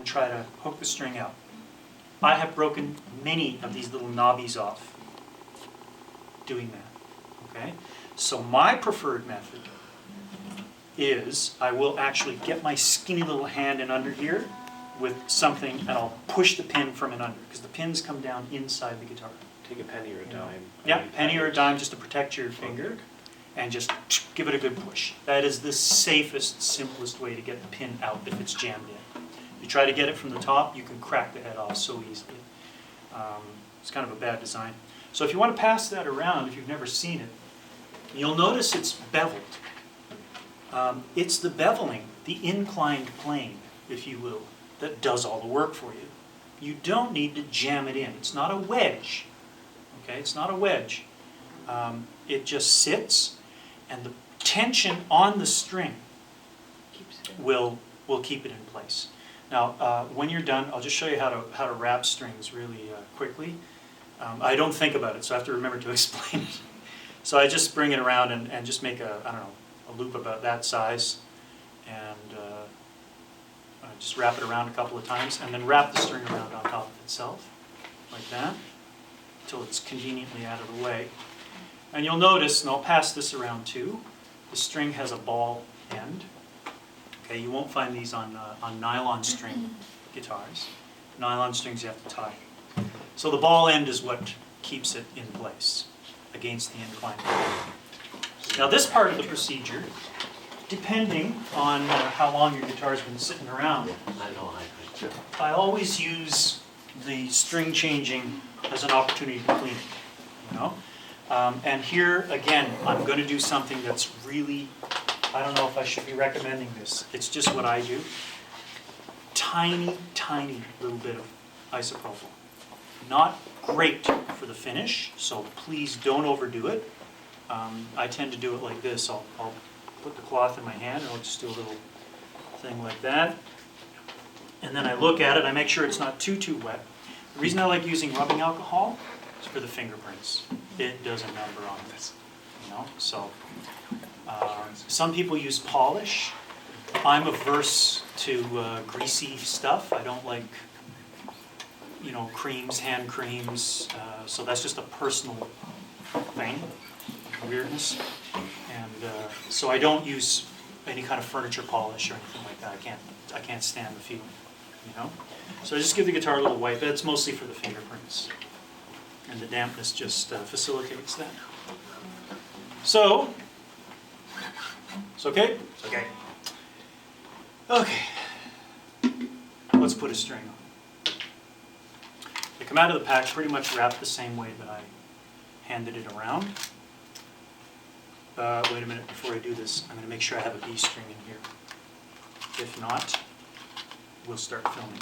try to hook the string out. I have broken many of these little knobbies off doing that, okay? So my preferred method is I will actually get my skinny little hand in under here with something, and I'll push the pin from in under, because the pins come down inside the guitar. Take a penny or a dime. Yeah, penny or a dime just to protect your finger, and just give it a good push. That is the safest, simplest way to get the pin out if it's jammed in. If you try to get it from the top, you can crack the head off so easily. It's kind of a bad design. So if you want to pass that around, if you've never seen it, you'll notice it's beveled. It's the beveling, the inclined plane, if you will, that does all the work for you. You don't need to jam it in. It's not a wedge. Okay, it's not a wedge. It just sits, and the tension on the string will keep it in place. Now, when you're done, I'll just show you how to wrap strings really quickly. I don't think about it, so I have to remember to explain it. So I just bring it around and just make a, I don't know, a loop about that size, and I just wrap it around a couple of times, and then wrap the string around on top of itself, like that, until it's conveniently out of the way. And you'll notice, and I'll pass this around too, the string has a ball end. Okay, you won't find these on nylon string guitars. Nylon strings you have to tie. So the ball end is what keeps it in place against the incline. Now this part of the procedure, depending on how long your guitar's been sitting around, I always use the string changing as an opportunity to clean it, you know? And here, again, I'm going to do something that's really, I don't know if I should be recommending this. It's just what I do. Tiny, tiny little bit of isopropyl. Not great for the finish, so please don't overdo it. I tend to do it like this. I'll put the cloth in my hand, and I'll just do a little thing like that. And then I look at it. I make sure it's not too wet. The reason I like using rubbing alcohol is for the fingerprints. It does a number on this, you know. So some people use polish. I'm averse to greasy stuff. I don't like, you know, creams, hand creams. So that's just a personal thing, weirdness. And so I don't use any kind of furniture polish or anything like that. I can't stand the feeling, you know. So I just give the guitar a little wipe. It's mostly for the fingerprints, and the dampness just facilitates that. So it's okay. It's okay. Okay. Let's put a string on. They come out of the pack pretty much wrapped the same way that I handed it around. Wait a minute, before I do this, I'm going to make sure I have a B string in here. If not, we'll start filming.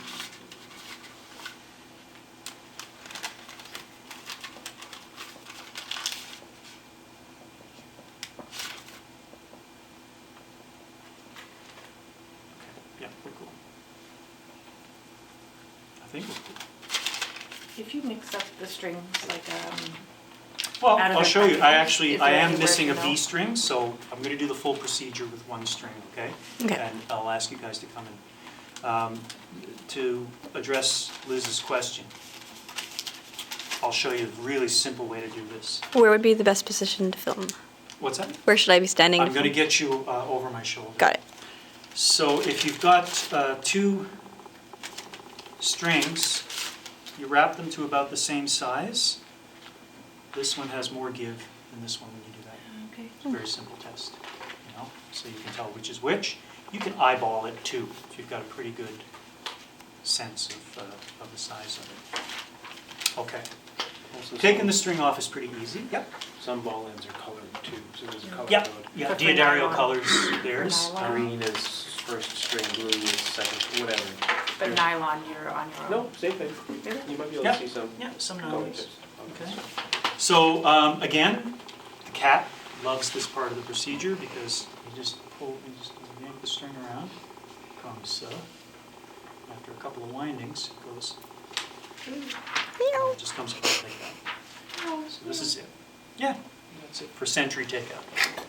Okay, yeah, we're cool. I think we're cool. If you mix up the strings like well, out of I'll the show you. package, is I there am anywhere missing to a know? B string, so I'm going to do the full procedure with one string, okay? Okay. And I'll ask you guys to come in. To address Liz's question, I'll show you a really simple way to do this. Where would be the best position to film? What's that? Where should I be standing? I'm going to get you over my shoulder. Got it. So if you've got two strings, you wrap them to about the same size. This one has more give than this one when you do that. Okay. It's a very simple test, you know, so you can tell which is which. You can eyeball it too, if you've got a pretty good sense of the size of it. Okay. Also, Taking the string off is pretty easy. Yep. some ball ends are colored too, so there's a color Yeah, code. yeah. But for Diodario nylon. colors theirs. nylon. Green is first string, blue is second, whatever. But nylon, you're on your own. No, same thing. Really? You might be able Yeah. to see some Yeah, some color nylons. tips. Okay. So again, the cat loves this part of the procedure because you just yank the string around, comes so. After a couple of windings, it goes. And it just comes apart like that. So this is it. Yeah, that's it for century takeout. No.